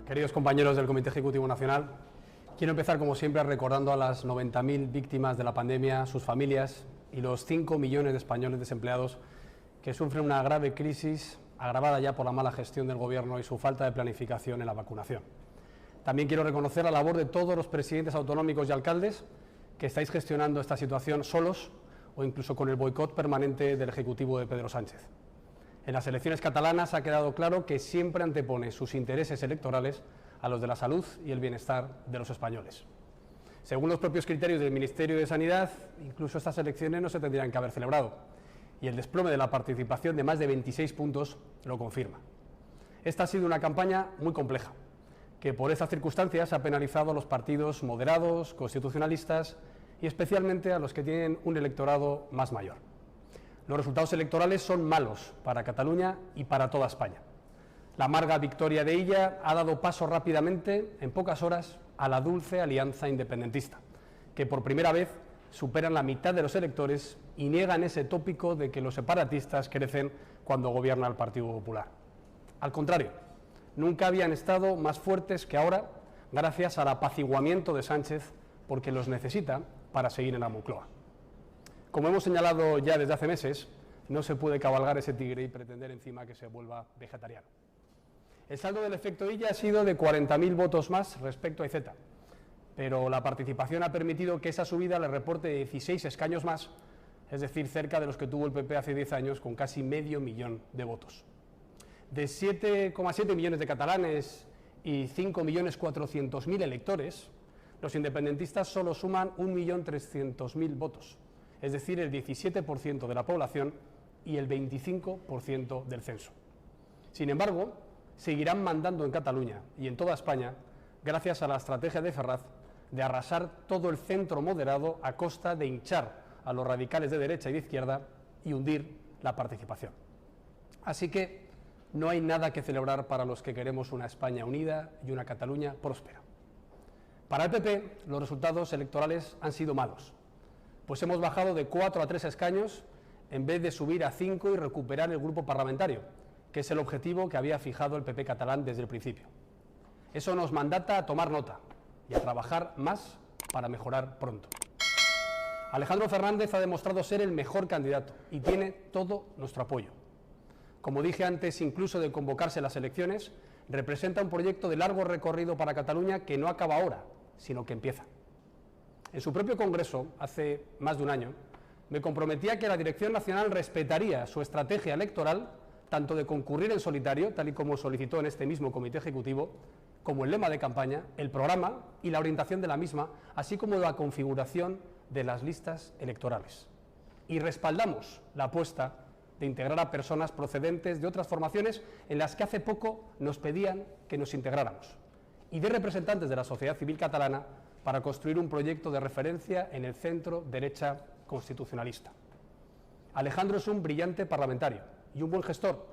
Queridos compañeros del Comité Ejecutivo Nacional, quiero empezar como siempre recordando a las 90.000 víctimas de la pandemia, sus familias y los 5 millones de españoles desempleados que sufren una grave crisis agravada ya por la mala gestión del Gobierno y su falta de planificación en la vacunación. También quiero reconocer la labor de todos los presidentes autonómicos y alcaldes que estáis gestionando esta situación solos o incluso con el boicot permanente del Ejecutivo de Pedro Sánchez. En las elecciones catalanas ha quedado claro que siempre antepone sus intereses electorales a los de la salud y el bienestar de los españoles. Según los propios criterios del Ministerio de Sanidad, incluso estas elecciones no se tendrían que haber celebrado, y el desplome de la participación de más de 26 puntos lo confirma. Esta ha sido una campaña muy compleja, que por estas circunstancias ha penalizado a los partidos moderados, constitucionalistas y especialmente a los que tienen un electorado más mayor. Los resultados electorales son malos para Cataluña y para toda España. La amarga victoria de Illa ha dado paso rápidamente, en pocas horas, a la dulce alianza independentista, que por primera vez superan la mitad de los electores y niegan ese tópico de que los separatistas crecen cuando gobierna el Partido Popular. Al contrario, nunca habían estado más fuertes que ahora, gracias al apaciguamiento de Sánchez, porque los necesita para seguir en la Moncloa. Como hemos señalado ya desde hace meses, no se puede cabalgar ese tigre y pretender encima que se vuelva vegetariano. El saldo del efecto Illa ha sido de 40.000 votos más respecto a Iceta, pero la participación ha permitido que esa subida le reporte 16 escaños más, es decir, cerca de los que tuvo el PP hace 10 años, con casi medio millón de votos. De 7,7 millones de catalanes y 5.400.000 electores, los independentistas solo suman 1.300.000 votos, es decir, el 17% de la población y el 25% del censo. Sin embargo, seguirán mandando en Cataluña y en toda España gracias a la estrategia de Ferraz de arrasar todo el centro moderado a costa de hinchar a los radicales de derecha y de izquierda y hundir la participación. Así que no hay nada que celebrar para los que queremos una España unida y una Cataluña próspera. Para el PP, los resultados electorales han sido malos, pues hemos bajado de 4 a 3 escaños en vez de subir a 5 y recuperar el grupo parlamentario, que es el objetivo que había fijado el PP catalán desde el principio. Eso nos mandata a tomar nota y a trabajar más para mejorar pronto. Alejandro Fernández ha demostrado ser el mejor candidato y tiene todo nuestro apoyo. Como dije antes, incluso de convocarse las elecciones, representa un proyecto de largo recorrido para Cataluña que no acaba ahora, sino que empieza. En su propio Congreso, hace más de un año, me comprometí a que la Dirección Nacional respetaría su estrategia electoral, tanto de concurrir en solitario, tal y como solicitó en este mismo Comité Ejecutivo, como el lema de campaña, el programa y la orientación de la misma, así como la configuración de las listas electorales. Y respaldamos la apuesta de integrar a personas procedentes de otras formaciones en las que hace poco nos pedían que nos integráramos, y de representantes de la sociedad civil catalana para construir un proyecto de referencia en el centro derecha constitucionalista. Alejandro es un brillante parlamentario y un buen gestor,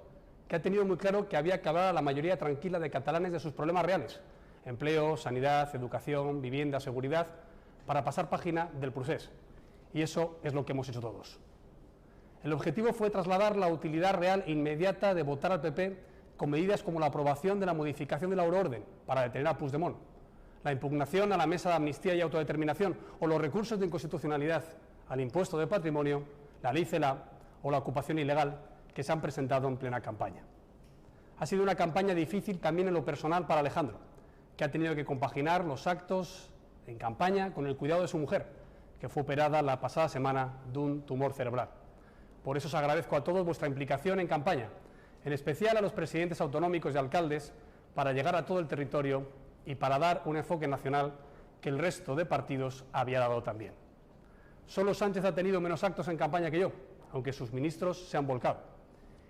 que ha tenido muy claro que había que hablar a la mayoría tranquila de catalanes de sus problemas reales: empleo, sanidad, educación, vivienda, seguridad, para pasar página del procés. Y eso es lo que hemos hecho todos. El objetivo fue trasladar la utilidad real e inmediata de votar al PP con medidas como la aprobación de la modificación de la euroorden para detener a Puigdemont, la impugnación a la Mesa de Amnistía y Autodeterminación o los recursos de inconstitucionalidad al impuesto de patrimonio, la ley CELA o la ocupación ilegal que se han presentado en plena campaña. Ha sido una campaña difícil también en lo personal para Alejandro, que ha tenido que compaginar los actos en campaña con el cuidado de su mujer, que fue operada la pasada semana de un tumor cerebral. Por eso os agradezco a todos vuestra implicación en campaña, en especial a los presidentes autonómicos y alcaldes, para llegar a todo el territorio y para dar un enfoque nacional que el resto de partidos había dado también. Solo Sánchez ha tenido menos actos en campaña que yo, aunque sus ministros se han volcado.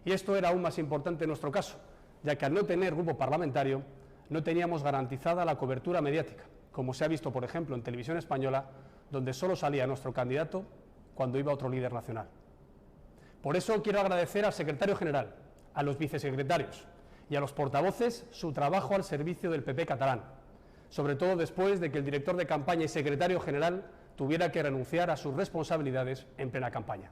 Y esto era aún más importante en nuestro caso, ya que al no tener grupo parlamentario, no teníamos garantizada la cobertura mediática, como se ha visto, por ejemplo, en Televisión Española, donde solo salía nuestro candidato cuando iba otro líder nacional. Por eso quiero agradecer al secretario general, a los vicesecretarios y a los portavoces su trabajo al servicio del PP catalán, sobre todo después de que el director de campaña y secretario general tuviera que renunciar a sus responsabilidades en plena campaña.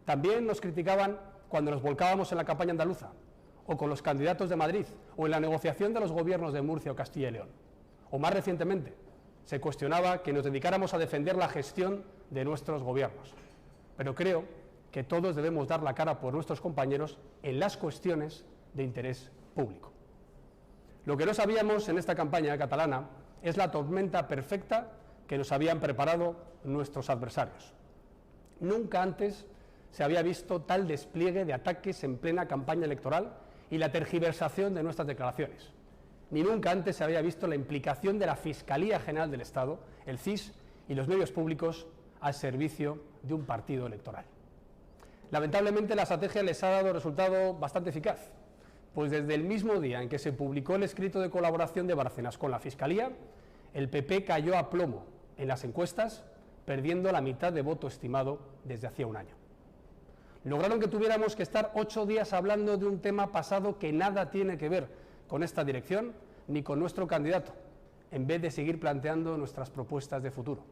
También nos criticaban cuando nos volcábamos en la campaña andaluza, o con los candidatos de Madrid, o en la negociación de los gobiernos de Murcia o Castilla y León. O más recientemente, se cuestionaba que nos dedicáramos a defender la gestión de nuestros gobiernos. Pero creo que todos debemos dar la cara por nuestros compañeros en las cuestiones de interés público. Lo que no sabíamos en esta campaña catalana es la tormenta perfecta que nos habían preparado nuestros adversarios. Nunca antes se había visto tal despliegue de ataques en plena campaña electoral y la tergiversación de nuestras declaraciones. Ni nunca antes se había visto la implicación de la Fiscalía General del Estado, el CIS y los medios públicos al servicio de un partido electoral. Lamentablemente la estrategia les ha dado resultado bastante eficaz, pues desde el mismo día en que se publicó el escrito de colaboración de Bárcenas con la Fiscalía, el PP cayó a plomo en las encuestas, perdiendo la mitad de voto estimado desde hacía un año. Lograron que tuviéramos que estar 8 días hablando de un tema pasado que nada tiene que ver con esta dirección ni con nuestro candidato, en vez de seguir planteando nuestras propuestas de futuro.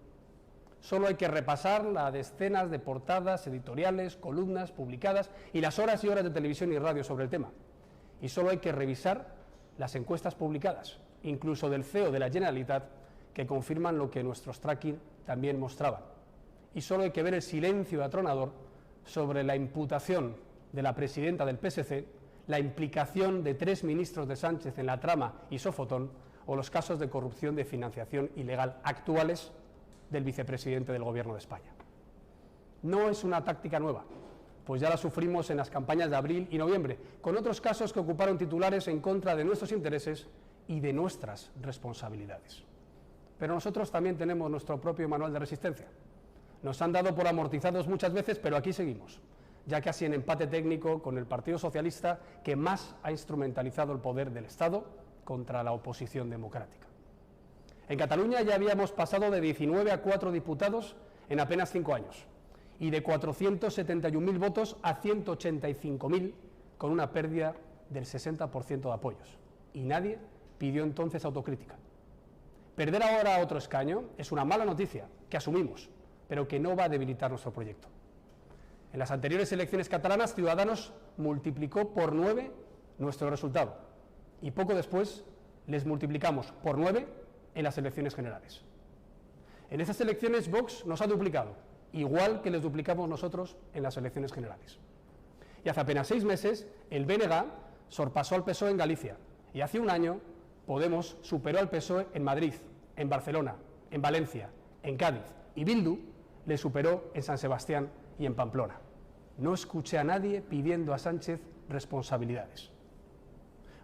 Solo hay que repasar las decenas de portadas, editoriales, columnas publicadas y las horas y horas de televisión y radio sobre el tema. Y solo hay que revisar las encuestas publicadas, incluso del CEO de la Generalitat, que confirman lo que nuestros tracking también mostraban. Y solo hay que ver el silencio atronador sobre la imputación de la presidenta del PSC, la implicación de 3 ministros de Sánchez en la trama y Sofotón, o los casos de corrupción de financiación ilegal actuales del vicepresidente del Gobierno de España. No es una táctica nueva, pues ya la sufrimos en las campañas de abril y noviembre, con otros casos que ocuparon titulares en contra de nuestros intereses y de nuestras responsabilidades. Pero nosotros también tenemos nuestro propio manual de resistencia. Nos han dado por amortizados muchas veces, pero aquí seguimos, ya casi en empate técnico con el Partido Socialista, que más ha instrumentalizado el poder del Estado contra la oposición democrática. En Cataluña ya habíamos pasado de 19 a 4 diputados en apenas 5 años, y de 471.000 votos a 185.000, con una pérdida del 60% de apoyos. Y nadie pidió entonces autocrítica. Perder ahora otro escaño es una mala noticia, que asumimos, pero que no va a debilitar nuestro proyecto. En las anteriores elecciones catalanas, Ciudadanos multiplicó por 9 nuestro resultado, y poco después les multiplicamos por 9 en las elecciones generales. En estas elecciones Vox nos ha duplicado, igual que les duplicamos nosotros en las elecciones generales. Y hace apenas 6 meses, el BNG sorpasó al PSOE en Galicia, y hace un año Podemos superó al PSOE en Madrid, en Barcelona, en Valencia, en Cádiz, y Bildu le superó en San Sebastián y en Pamplona. No escuché a nadie pidiendo a Sánchez responsabilidades.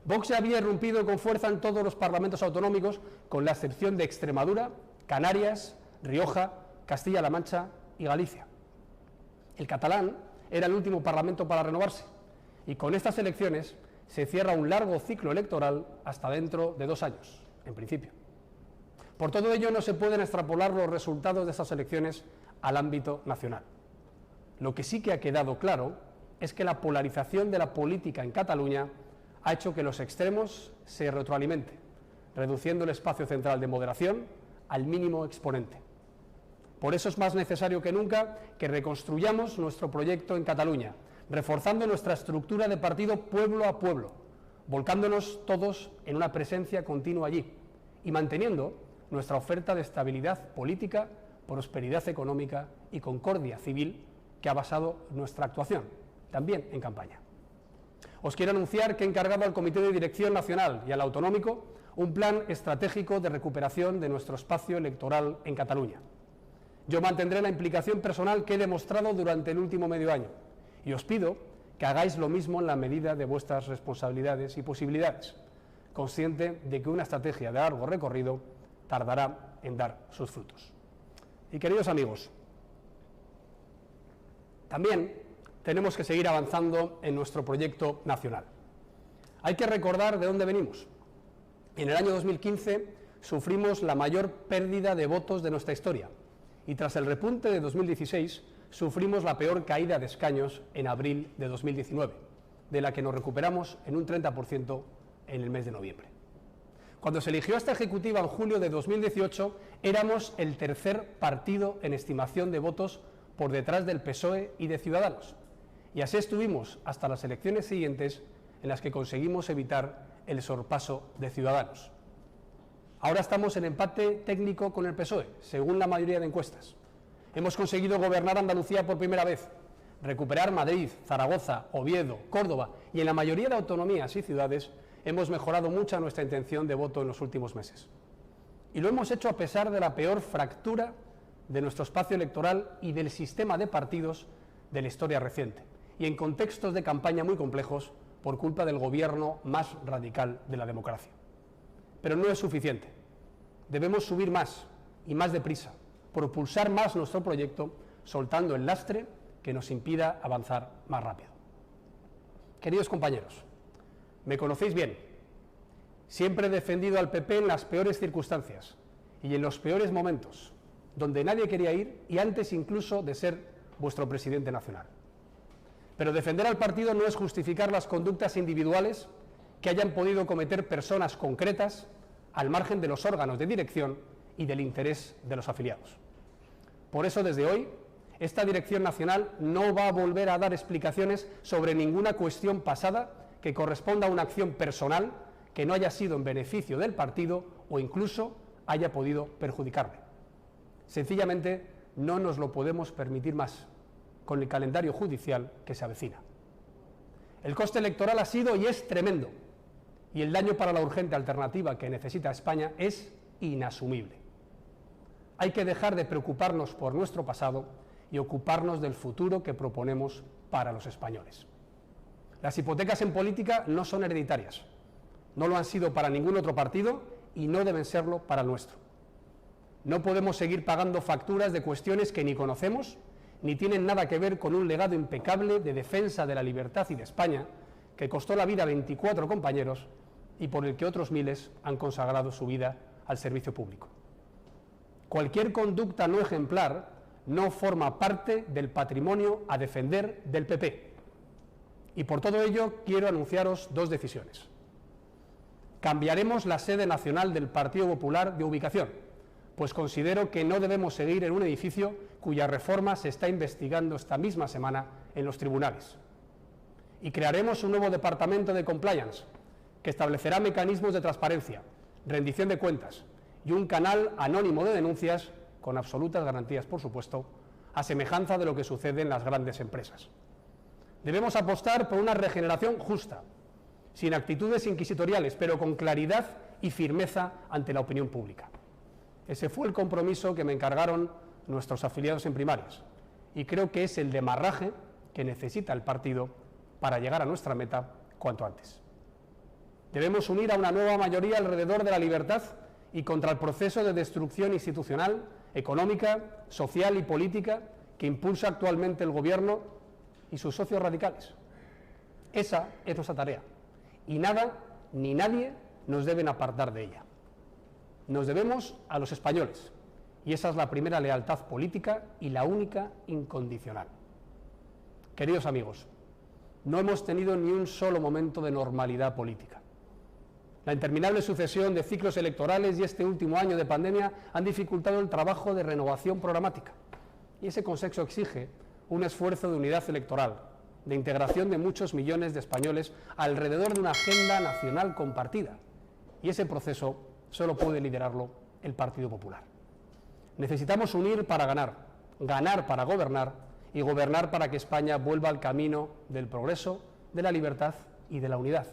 Vox ya había irrumpido con fuerza en todos los parlamentos autonómicos, con la excepción de Extremadura, Canarias, Rioja, Castilla-La Mancha y Galicia. El catalán era el último parlamento para renovarse, y con estas elecciones se cierra un largo ciclo electoral hasta dentro de 2 años, en principio. Por todo ello, no se pueden extrapolar los resultados de estas elecciones al ámbito nacional. Lo que sí que ha quedado claro es que la polarización de la política en Cataluña ha hecho que los extremos se retroalimenten, reduciendo el espacio central de moderación al mínimo exponente. Por eso es más necesario que nunca que reconstruyamos nuestro proyecto en Cataluña, reforzando nuestra estructura de partido pueblo a pueblo, volcándonos todos en una presencia continua allí y manteniendo nuestra oferta de estabilidad política, prosperidad económica y concordia civil que ha basado nuestra actuación, también en campaña. Os quiero anunciar que he encargado al Comité de Dirección Nacional y al Autonómico un plan estratégico de recuperación de nuestro espacio electoral en Cataluña. Yo mantendré la implicación personal que he demostrado durante el último medio año y os pido que hagáis lo mismo en la medida de vuestras responsabilidades y posibilidades, consciente de que una estrategia de largo recorrido tardará en dar sus frutos. Y queridos amigos, también tenemos que seguir avanzando en nuestro proyecto nacional. Hay que recordar de dónde venimos. En el año 2015 sufrimos la mayor pérdida de votos de nuestra historia y tras el repunte de 2016 sufrimos la peor caída de escaños en abril de 2019, de la que nos recuperamos en un 30% en el mes de noviembre. Cuando se eligió a esta ejecutiva en julio de 2018, éramos el tercer partido en estimación de votos por detrás del PSOE y de Ciudadanos. Y así estuvimos hasta las elecciones siguientes, en las que conseguimos evitar el sorpaso de Ciudadanos. Ahora estamos en empate técnico con el PSOE, según la mayoría de encuestas. Hemos conseguido gobernar Andalucía por primera vez, recuperar Madrid, Zaragoza, Oviedo, Córdoba y en la mayoría de autonomías y ciudades hemos mejorado mucho nuestra intención de voto en los últimos meses. Y lo hemos hecho a pesar de la peor fractura de nuestro espacio electoral y del sistema de partidos de la historia reciente, y en contextos de campaña muy complejos por culpa del gobierno más radical de la democracia. Pero no es suficiente. Debemos subir más y más deprisa, propulsar más nuestro proyecto, soltando el lastre que nos impida avanzar más rápido. Queridos compañeros, me conocéis bien. Siempre he defendido al PP en las peores circunstancias y en los peores momentos, donde nadie quería ir y antes incluso de ser vuestro presidente nacional. Pero defender al partido no es justificar las conductas individuales que hayan podido cometer personas concretas al margen de los órganos de dirección y del interés de los afiliados. Por eso, desde hoy, esta dirección nacional no va a volver a dar explicaciones sobre ninguna cuestión pasada que corresponda a una acción personal que no haya sido en beneficio del partido o incluso haya podido perjudicarle. Sencillamente, no nos lo podemos permitir más con el calendario judicial que se avecina. El coste electoral ha sido y es tremendo, y el daño para la urgente alternativa que necesita España es inasumible. Hay que dejar de preocuparnos por nuestro pasado y ocuparnos del futuro que proponemos para los españoles. Las hipotecas en política no son hereditarias, no lo han sido para ningún otro partido y no deben serlo para el nuestro. No podemos seguir pagando facturas de cuestiones que ni conocemos ni tienen nada que ver con un legado impecable de defensa de la libertad y de España que costó la vida a 24 compañeros y por el que otros miles han consagrado su vida al servicio público. Cualquier conducta no ejemplar no forma parte del patrimonio a defender del PP. Y por todo ello quiero anunciaros dos decisiones. Cambiaremos la sede nacional del Partido Popular de ubicación, pues considero que no debemos seguir en un edificio cuya reforma se está investigando esta misma semana en los tribunales. Y crearemos un nuevo departamento de compliance que establecerá mecanismos de transparencia, rendición de cuentas y un canal anónimo de denuncias con absolutas garantías, por supuesto, a semejanza de lo que sucede en las grandes empresas. Debemos apostar por una regeneración justa, sin actitudes inquisitoriales, pero con claridad y firmeza ante la opinión pública. Ese fue el compromiso que me encargaron nuestros afiliados en primarias y creo que es el demarraje que necesita el partido para llegar a nuestra meta cuanto antes. Debemos unir a una nueva mayoría alrededor de la libertad y contra el proceso de destrucción institucional, económica, social y política que impulsa actualmente el Gobierno y sus socios radicales. Esa es nuestra tarea y nada ni nadie nos deben apartar de ella. Nos debemos a los españoles y esa es la primera lealtad política y la única incondicional. Queridos amigos, no hemos tenido ni un solo momento de normalidad política. La interminable sucesión de ciclos electorales y este último año de pandemia han dificultado el trabajo de renovación programática y ese contexto exige un esfuerzo de unidad electoral, de integración de muchos millones de españoles alrededor de una agenda nacional compartida y ese proceso solo puede liderarlo el Partido Popular. Necesitamos unir para ganar, ganar para gobernar y gobernar para que España vuelva al camino del progreso, de la libertad y de la unidad.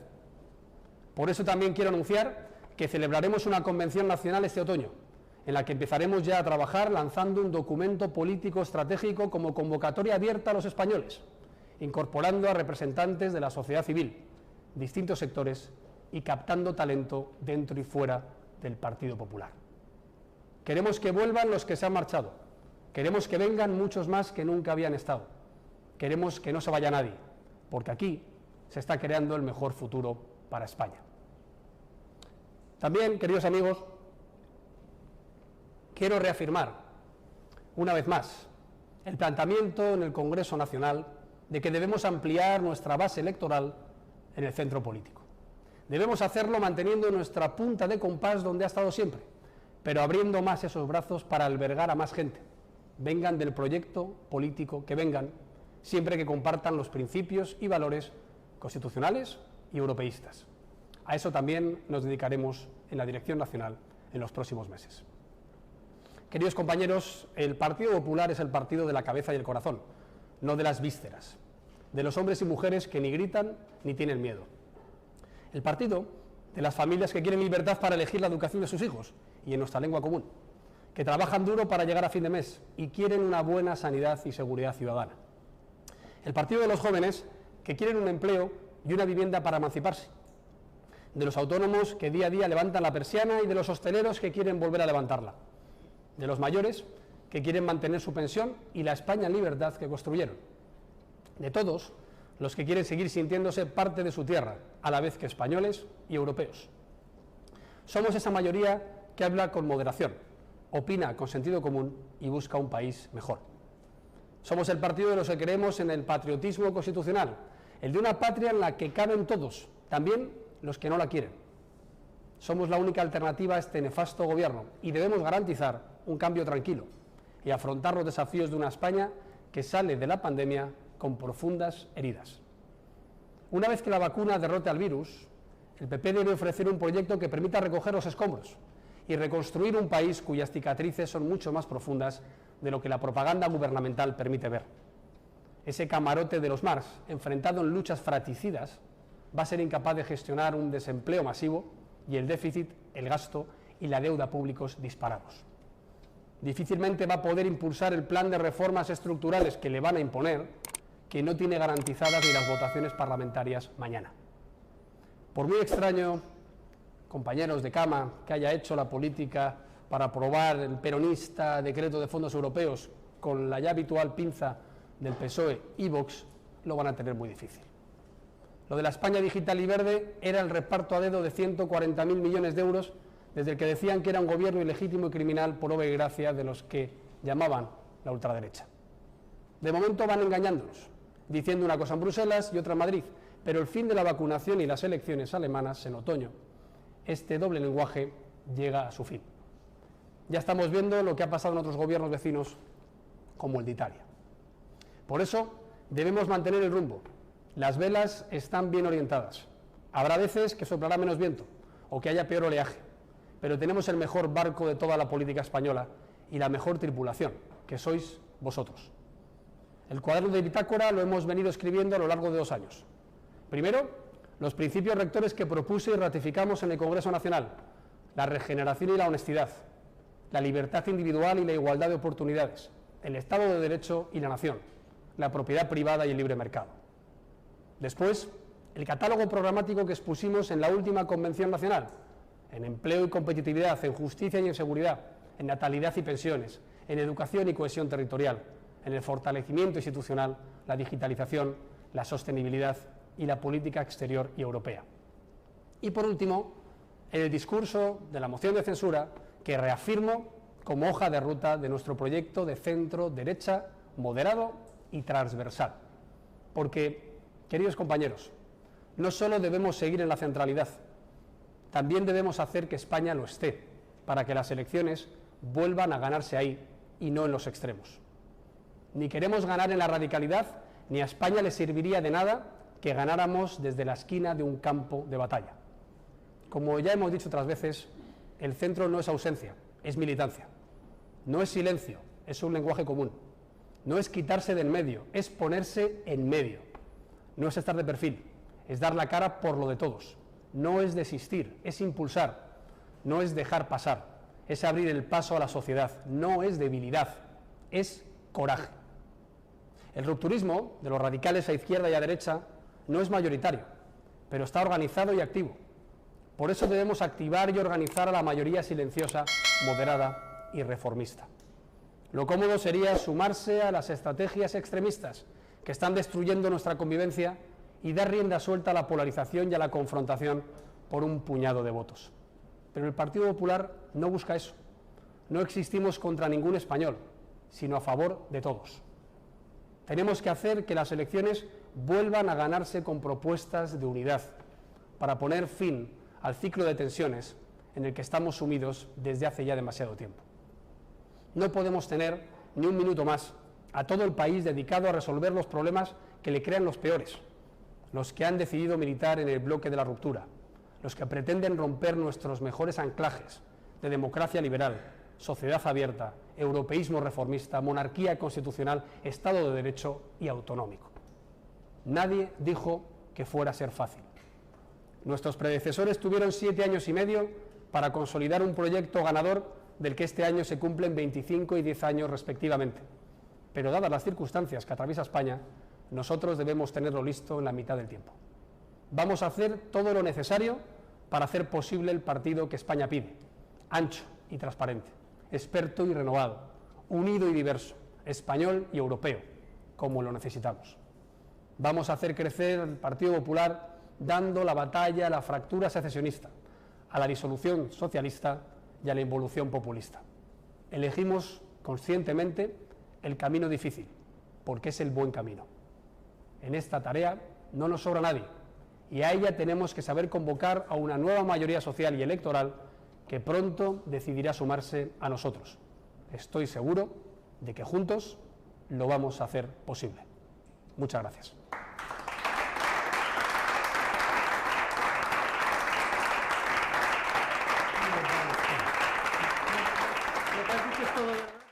Por eso también quiero anunciar que celebraremos una convención nacional este otoño, en la que empezaremos ya a trabajar lanzando un documento político estratégico como convocatoria abierta a los españoles, incorporando a representantes de la sociedad civil, distintos sectores y captando talento dentro y fuera del Partido Popular. Queremos que vuelvan los que se han marchado, queremos que vengan muchos más que nunca habían estado, queremos que no se vaya nadie, porque aquí se está creando el mejor futuro para España. También, queridos amigos, quiero reafirmar una vez más el planteamiento en el Congreso Nacional de que debemos ampliar nuestra base electoral en el centro político. Debemos hacerlo manteniendo nuestra punta de compás donde ha estado siempre, pero abriendo más esos brazos para albergar a más gente. Vengan del proyecto político que vengan, siempre que compartan los principios y valores constitucionales, y europeístas. A eso también nos dedicaremos en la Dirección Nacional en los próximos meses. Queridos compañeros, el Partido Popular es el partido de la cabeza y el corazón, no de las vísceras, de los hombres y mujeres que ni gritan ni tienen miedo. El partido de las familias que quieren libertad para elegir la educación de sus hijos y en nuestra lengua común, que trabajan duro para llegar a fin de mes y quieren una buena sanidad y seguridad ciudadana. El partido de los jóvenes que quieren un empleo y una vivienda para emanciparse, de los autónomos que día a día levantan la persiana y de los hosteleros que quieren volver a levantarla, de los mayores que quieren mantener su pensión y la España en libertad que construyeron, de todos los que quieren seguir sintiéndose parte de su tierra, a la vez que españoles y europeos. Somos esa mayoría que habla con moderación, opina con sentido común y busca un país mejor. Somos el partido de los que creemos en el patriotismo constitucional, el de una patria en la que caben todos, también los que no la quieren. Somos la única alternativa a este nefasto gobierno y debemos garantizar un cambio tranquilo y afrontar los desafíos de una España que sale de la pandemia con profundas heridas. Una vez que la vacuna derrote al virus, el PP debe ofrecer un proyecto que permita recoger los escombros y reconstruir un país cuyas cicatrices son mucho más profundas de lo que la propaganda gubernamental permite ver. Ese camarote de los Marx, enfrentado en luchas fratricidas, va a ser incapaz de gestionar un desempleo masivo y el déficit, el gasto y la deuda públicos disparados. Difícilmente va a poder impulsar el plan de reformas estructurales que le van a imponer, que no tiene garantizadas ni las votaciones parlamentarias mañana. Por muy extraño, compañeros de cama, que haya hecho la política para aprobar el peronista decreto de fondos europeos con la ya habitual pinza del PSOE y Vox, lo van a tener muy difícil. Lo de la España digital y verde era el reparto a dedo de 140.000 millones de euros, desde el que decían que era un gobierno ilegítimo y criminal por obra y gracia de los que llamaban la ultraderecha. De momento van engañándonos, diciendo una cosa en Bruselas y otra en Madrid, pero el fin de la vacunación y las elecciones alemanas en otoño, este doble lenguaje llega a su fin. Ya estamos viendo lo que ha pasado en otros gobiernos vecinos, como el de Italia. Por eso debemos mantener el rumbo. Las velas están bien orientadas. Habrá veces que soplará menos viento o que haya peor oleaje, pero tenemos el mejor barco de toda la política española y la mejor tripulación, que sois vosotros. El cuaderno de bitácora lo hemos venido escribiendo a lo largo de 2 años. Primero, los principios rectores que propuse y ratificamos en el Congreso Nacional: la regeneración y la honestidad, la libertad individual y la igualdad de oportunidades, el Estado de Derecho y la nación, la propiedad privada y el libre mercado. Después, el catálogo programático que expusimos en la última Convención Nacional, en empleo y competitividad, en justicia y en seguridad, en natalidad y pensiones, en educación y cohesión territorial, en el fortalecimiento institucional, la digitalización, la sostenibilidad y la política exterior y europea. Y por último, en el discurso de la moción de censura, que reafirmo como hoja de ruta de nuestro proyecto de centro-derecha, moderado y transversal. Porque, queridos compañeros, no solo debemos seguir en la centralidad, también debemos hacer que España lo esté, para que las elecciones vuelvan a ganarse ahí y no en los extremos. Ni queremos ganar en la radicalidad, ni a España le serviría de nada que ganáramos desde la esquina de un campo de batalla. Como ya hemos dicho otras veces, el centro no es ausencia, es militancia. No es silencio, es un lenguaje común. No es quitarse de en medio, es ponerse en medio. No es estar de perfil, es dar la cara por lo de todos. No es desistir, es impulsar. No es dejar pasar, es abrir el paso a la sociedad. No es debilidad, es coraje. El rupturismo de los radicales a izquierda y a derecha no es mayoritario, pero está organizado y activo. Por eso debemos activar y organizar a la mayoría silenciosa, moderada y reformista. Lo cómodo sería sumarse a las estrategias extremistas que están destruyendo nuestra convivencia y dar rienda suelta a la polarización y a la confrontación por un puñado de votos. Pero el Partido Popular no busca eso. No existimos contra ningún español, sino a favor de todos. Tenemos que hacer que las elecciones vuelvan a ganarse con propuestas de unidad, para poner fin al ciclo de tensiones en el que estamos sumidos desde hace ya demasiado tiempo. No podemos tener ni un minuto más a todo el país dedicado a resolver los problemas que le crean los peores, los que han decidido militar en el bloque de la ruptura, los que pretenden romper nuestros mejores anclajes de democracia liberal, sociedad abierta, europeísmo reformista, monarquía constitucional, Estado de Derecho y autonómico. Nadie dijo que fuera a ser fácil. Nuestros predecesores tuvieron 7 años y medio para consolidar un proyecto ganador del que este año se cumplen 25 y 10 años respectivamente. Pero dadas las circunstancias que atraviesa España, nosotros debemos tenerlo listo en la mitad del tiempo. Vamos a hacer todo lo necesario para hacer posible el partido que España pide, ancho y transparente, experto y renovado, unido y diverso, español y europeo, como lo necesitamos. Vamos a hacer crecer el Partido Popular dando la batalla a la fractura secesionista, a la disolución socialista y a la involución populista. Elegimos conscientemente el camino difícil, porque es el buen camino. En esta tarea no nos sobra nadie, y a ella tenemos que saber convocar a una nueva mayoría social y electoral que pronto decidirá sumarse a nosotros. Estoy seguro de que juntos lo vamos a hacer posible. Muchas gracias. Me parece que es todo.